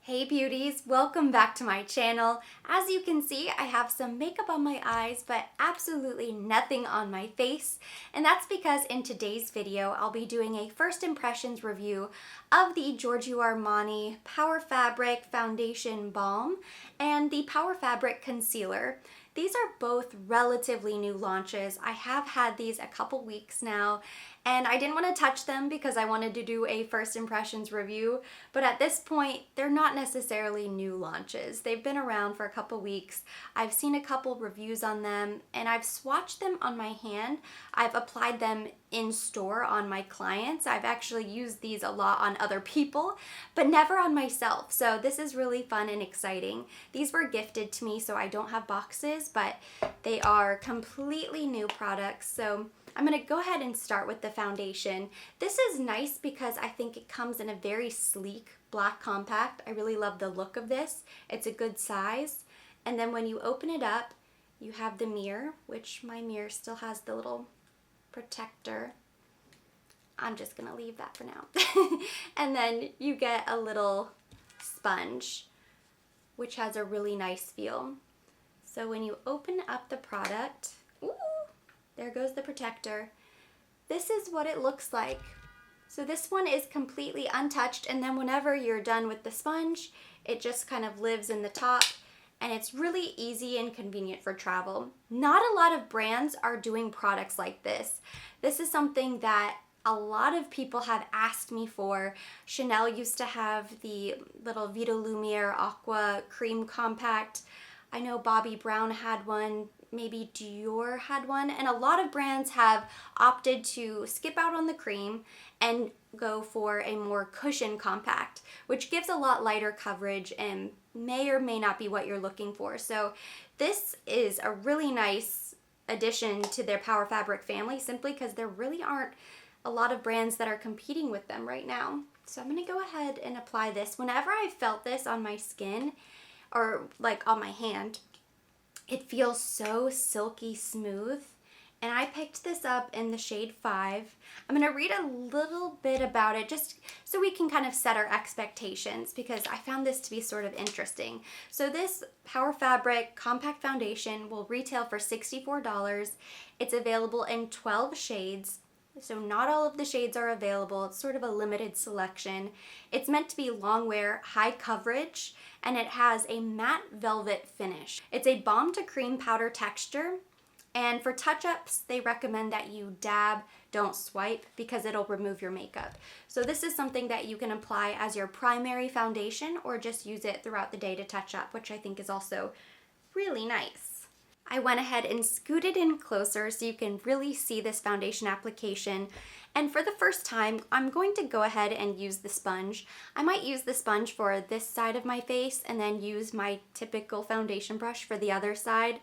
Hey beauties, welcome back to my channel. As you can see, I have some makeup on my eyes, but absolutely nothing on my face. And that's because in today's video, I'll be doing a first impressions review of the Giorgio Armani Power Fabric Foundation Balm and the Power Fabric Concealer. These are both relatively new launches. I have had these a couple weeks now, and I didn't want to touch them because I wanted to do a first impressions review, but at this point, they're not necessarily new launches. They've been around for a couple weeks. I've seen a couple reviews on them, and I've swatched them on my hand. I've applied them in store on my clients. I've actually used these a lot on other people, but never on myself. So this is really fun and exciting. These were gifted to me, so I don't have boxes, but they are completely new products. So I'm going to go ahead and start with the foundation. This is nice because I think it comes in a very sleek black compact. I really love the look of this. It's a good size. And then when you open it up, you have the mirror, which my mirror still has the little protector. I'm just going to leave that for now. And then you get a little sponge, which has a really nice feel. So when you open up the product, ooh, there goes the protector. This is what it looks like. So this one is completely untouched, and then whenever you're done with the sponge, it just kind of lives in the top, and it's really easy and convenient for travel. Not a lot of brands are doing products like this. This is something that a lot of people have asked me for. Chanel used to have the little Vita Lumiere Aqua Cream Compact. I know Bobbi Brown had one, maybe Dior had one, and a lot of brands have opted to skip out on the cream and go for a more cushion compact, which gives a lot lighter coverage and may or may not be what you're looking for. So this is a really nice addition to their Power Fabric family, simply because there really aren't a lot of brands that are competing with them right now. So I'm going to go ahead and apply this. Whenever I felt this on my skin, or like on my hand, it feels so silky smooth. And I picked this up in the shade 5. I'm going to read a little bit about it just so we can kind of set our expectations, because I found this to be sort of interesting. So this Power Fabric Compact Foundation will retail for $64. It's available in 12 shades. So not all of the shades are available. It's sort of a limited selection. It's meant to be long wear, high coverage, and it has a matte velvet finish. It's a balm to cream powder texture, and for touch-ups, they recommend that you dab, don't swipe, because it'll remove your makeup. So this is something that you can apply as your primary foundation or just use it throughout the day to touch up, which I think is also really nice. I went ahead and scooted in closer so you can really see this foundation application. And for the first time, I'm going to go ahead and use the sponge. I might use the sponge for this side of my face and then use my typical foundation brush for the other side.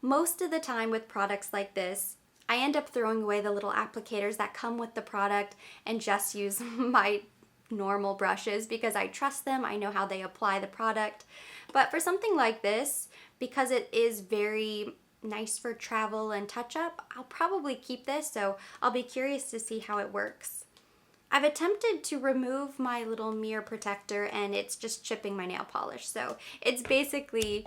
Most of the time with products like this, I end up throwing away the little applicators that come with the product and just use my normal brushes because I trust them. I know how they apply the product. But for something like this, because it is very nice for travel and touch-up, I'll probably keep this, so I'll be curious to see how it works. I've attempted to remove my little mirror protector and it's just chipping my nail polish, so it's basically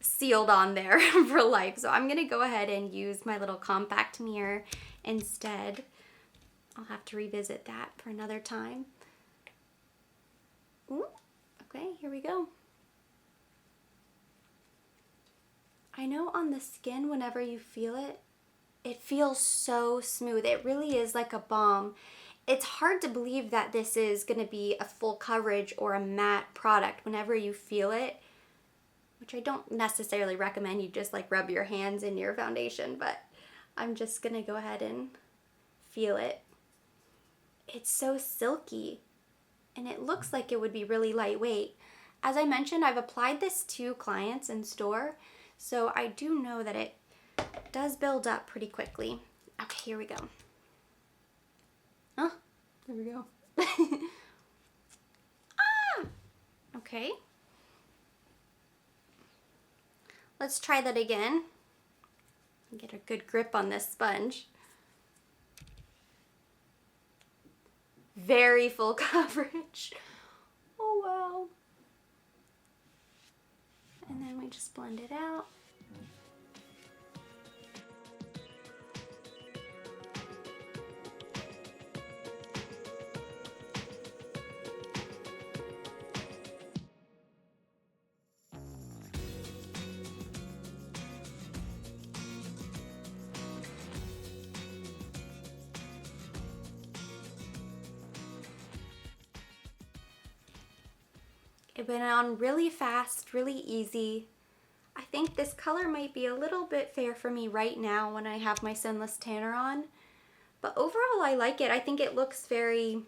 sealed on there for life. So I'm gonna go ahead and use my little compact mirror instead. I'll have to revisit that for another time. Ooh, okay, here we go. I know on the skin, whenever you feel it, it feels so smooth. It really is like a balm. It's hard to believe that this is going to be a full coverage or a matte product whenever you feel it, which I don't necessarily recommend you just like rub your hands in your foundation, but I'm just going to go ahead and feel it. It's so silky, and it looks like it would be really lightweight. As I mentioned, I've applied this to clients in store, so I do know that it does build up pretty quickly. Okay, here we go. Oh, there we go. Ah! Okay. Let's try that again. Get a good grip on this sponge. Very full coverage. Oh wow. me just blend it out. It went on really fast, really easy. I think this color might be a little bit fair for me right now when I have my Sunless Tanner on. But overall, I like it. I think it looks pretty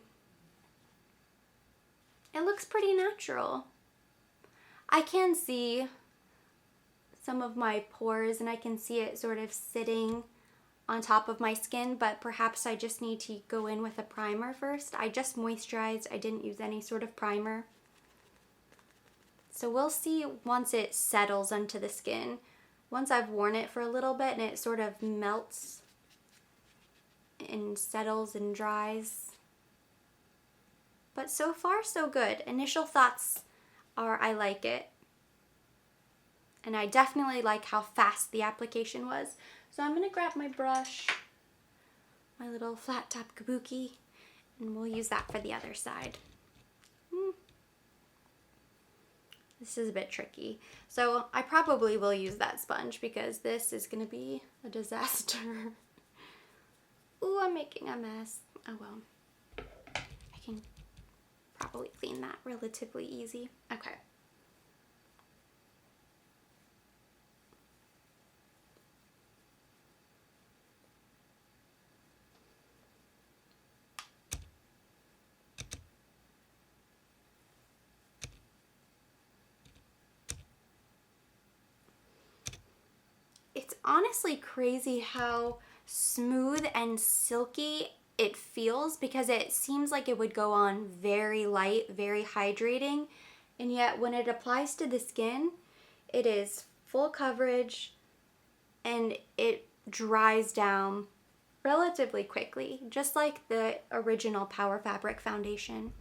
natural. I can see some of my pores and I can see it sort of sitting on top of my skin, but perhaps I just need to go in with a primer first. I just moisturized. I didn't use any sort of primer. So we'll see once it settles onto the skin. Once I've worn it for a little bit and it sort of melts and settles and dries. But so far so good. Initial thoughts are I like it. And I definitely like how fast the application was. So I'm gonna grab my brush, my little flat top kabuki, and we'll use that for the other side. This is a bit tricky. So I probably will use that sponge because this is gonna be a disaster. Ooh, I'm making a mess. Oh well. I can probably clean that relatively easy. Okay. It's honestly crazy how smooth and silky it feels because it seems like it would go on very light, very hydrating, and yet when it applies to the skin, it is full coverage and it dries down relatively quickly, just like the original Power Fabric foundation.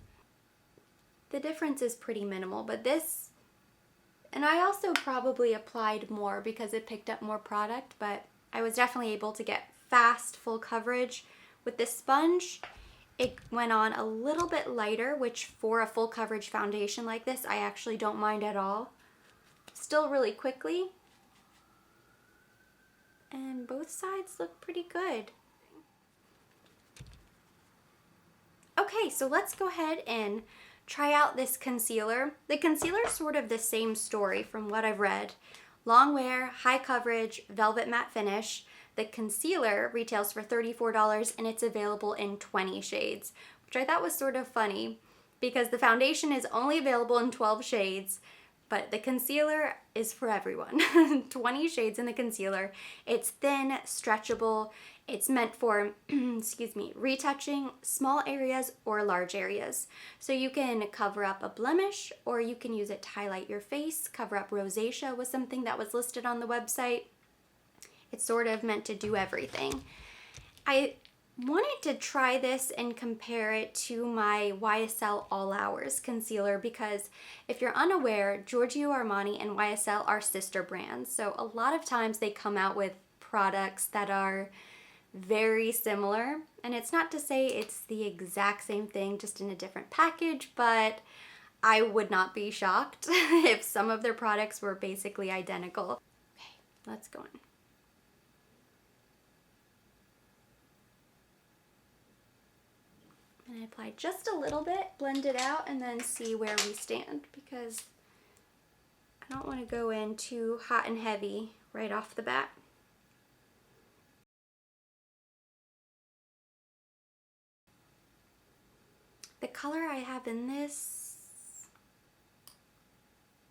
The difference is pretty minimal, but this, and I also probably applied more because it picked up more product, but I was definitely able to get fast, full coverage. With this sponge, it went on a little bit lighter, which for a full coverage foundation like this, I actually don't mind at all. Still really quickly. And both sides look pretty good. Okay, so let's go ahead and try out this concealer. The concealer is sort of the same story from what I've read. Long wear, high coverage, velvet matte finish. The concealer retails for $34 and it's available in 20 shades, which I thought was sort of funny because the foundation is only available in 12 shades, but the concealer is for everyone. 20 shades in the concealer. It's thin, stretchable. It's meant for, excuse me, retouching small areas or large areas. So you can cover up a blemish or you can use it to highlight your face. Cover up rosacea was something that was listed on the website. It's sort of meant to do everything. I wanted to try this and compare it to my YSL All Hours concealer because if you're unaware, Giorgio, Armani, and YSL are sister brands. So a lot of times they come out with products that are very similar, and it's not to say it's the exact same thing, just in a different package, but I would not be shocked if some of their products were basically identical. Okay, let's go in. And I apply just a little bit, blend it out, and then see where we stand because I don't want to go in too hot and heavy right off the bat. The color I have in this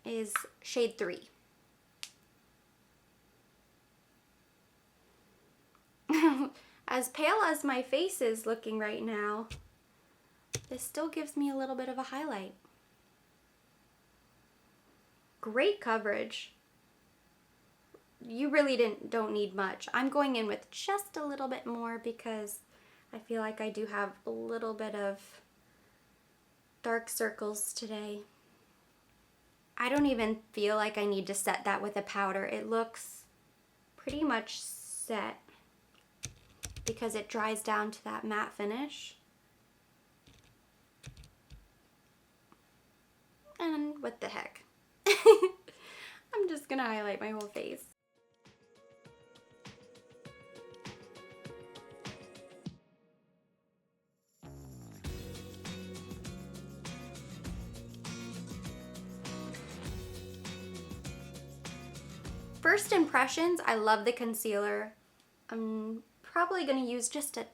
is shade 3. As pale as my face is looking right now, this still gives me a little bit of a highlight. Great coverage. You really don't need much. I'm going in with just a little bit more because I feel like I do have a little bit of dark circles today. I don't even feel like I need to set that with a powder. It looks pretty much set because it dries down to that matte finish. And what the heck? I'm just gonna highlight my whole face. First impressions, I love the concealer. I'm probably gonna use just a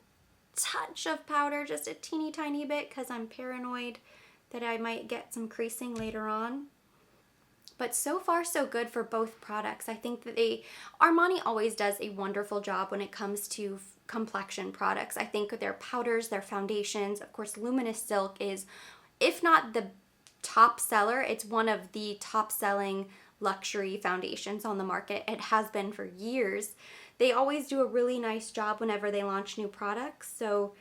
touch of powder, just a teeny tiny bit, because I'm paranoid that I might get some creasing later on. But so far so good for both products. I think that Armani always does a wonderful job when it comes to complexion products. I think their powders, their foundations, of course Luminous Silk is, if not the top seller, it's one of the top selling luxury foundations on the market. It has been for years. They always do a really nice job whenever they launch new products, so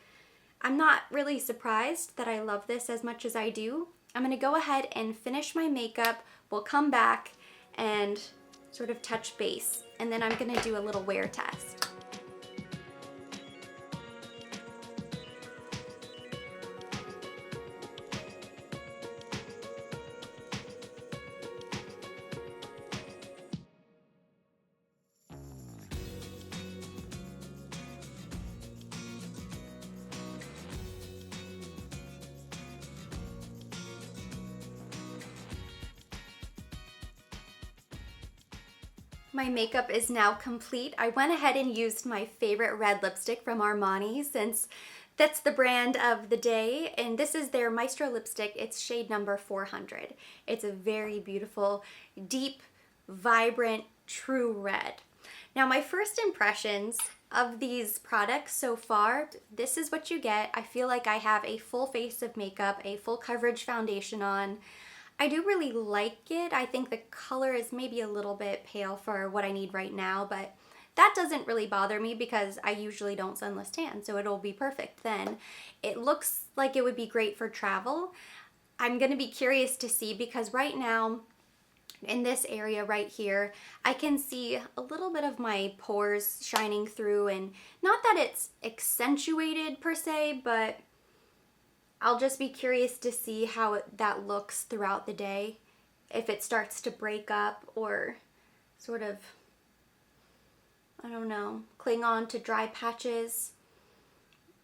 I'm not really surprised that I love this as much as I do. I'm gonna go ahead and finish my makeup. We'll come back and sort of touch base, and then I'm gonna do a little wear test. My makeup is now complete. I went ahead and used my favorite red lipstick from Armani, since that's the brand of the day, and this is their Maestro lipstick. It's shade number 400. It's a very beautiful, deep, vibrant, true red. Now, my first impressions of these products so far, this is what you get. I feel like I have a full face of makeup, a full coverage foundation on. I do really like it. I think the color is maybe a little bit pale for what I need right now, but that doesn't really bother me because I usually don't sunless tan, so it'll be perfect then. It looks like it would be great for travel. I'm gonna be curious to see, because right now, in this area right here, I can see a little bit of my pores shining through, and not that it's accentuated per se, but I'll just be curious to see how that looks throughout the day, if it starts to break up or sort of, I don't know, cling on to dry patches.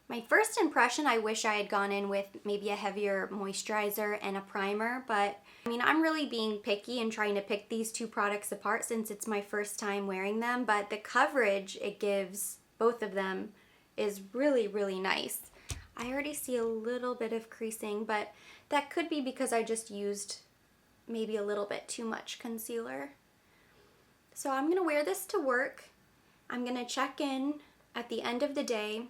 My first impression, I wish I had gone in with maybe a heavier moisturizer and a primer, but I mean, I'm really being picky and trying to pick these two products apart since it's my first time wearing them, but the coverage it gives, both of them, is really, really nice. I already see a little bit of creasing, but that could be because I just used maybe a little bit too much concealer. So I'm gonna wear this to work. I'm gonna check in at the end of the day.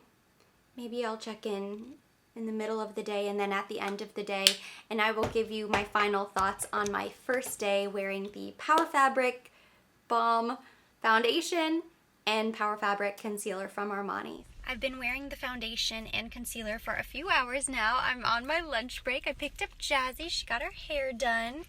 Maybe I'll check in the middle of the day and then at the end of the day, and I will give you my final thoughts on my first day wearing the Power Fabric Balm Foundation and Power Fabric Concealer from Armani. I've been wearing the foundation and concealer for a few hours now. I'm on my lunch break. I picked up Jazzy. She got her hair done.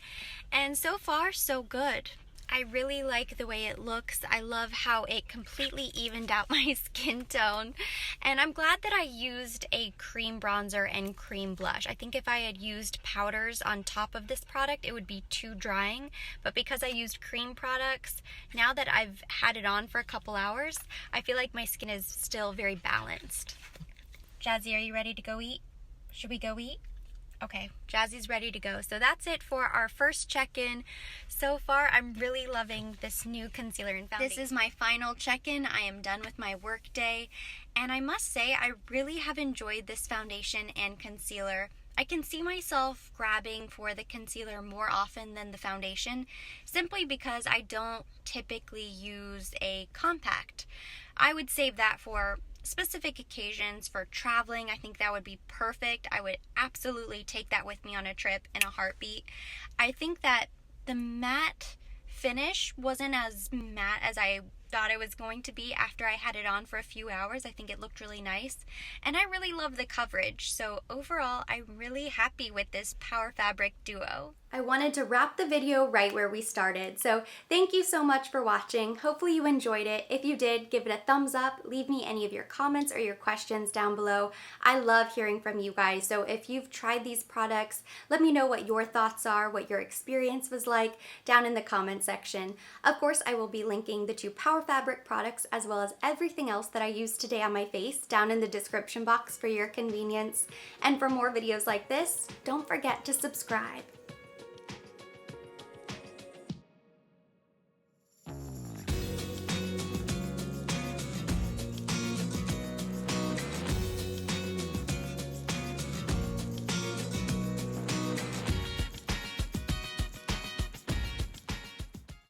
And so far, so good. I really like the way it looks. I love how it completely evened out my skin tone. And I'm glad that I used a cream bronzer and cream blush. I think if I had used powders on top of this product, it would be too drying. But because I used cream products, now that I've had it on for a couple hours, I feel like my skin is still very balanced. Jazzy, are you ready to go eat? Should we go eat? Okay, Jazzy's ready to go. So that's it for our first check-in. So far, I'm really loving this new concealer and foundation. This is my final check-in. I am done with my work day, and I must say I really have enjoyed this foundation and concealer. I can see myself grabbing for the concealer more often than the foundation, simply because I don't typically use a compact. I would save that for specific occasions. For traveling, I think that would be perfect. I would absolutely take that with me on a trip in a heartbeat. I think that the matte finish wasn't as matte as I thought it was going to be after I had it on for a few hours. I think it looked really nice, and I really love the coverage. So overall, I'm really happy with this Power Fabric duo. I wanted to wrap the video right where we started, so thank you so much for watching. Hopefully you enjoyed it. If you did, give it a thumbs up, leave me any of your comments or your questions down below. I love hearing from you guys, so if you've tried these products, let me know what your thoughts are, what your experience was like down in the comment section. Of course, I will be linking the 2 Power Fabric products as well as everything else that I used today on my face down in the description box for your convenience. And for more videos like this, don't forget to subscribe.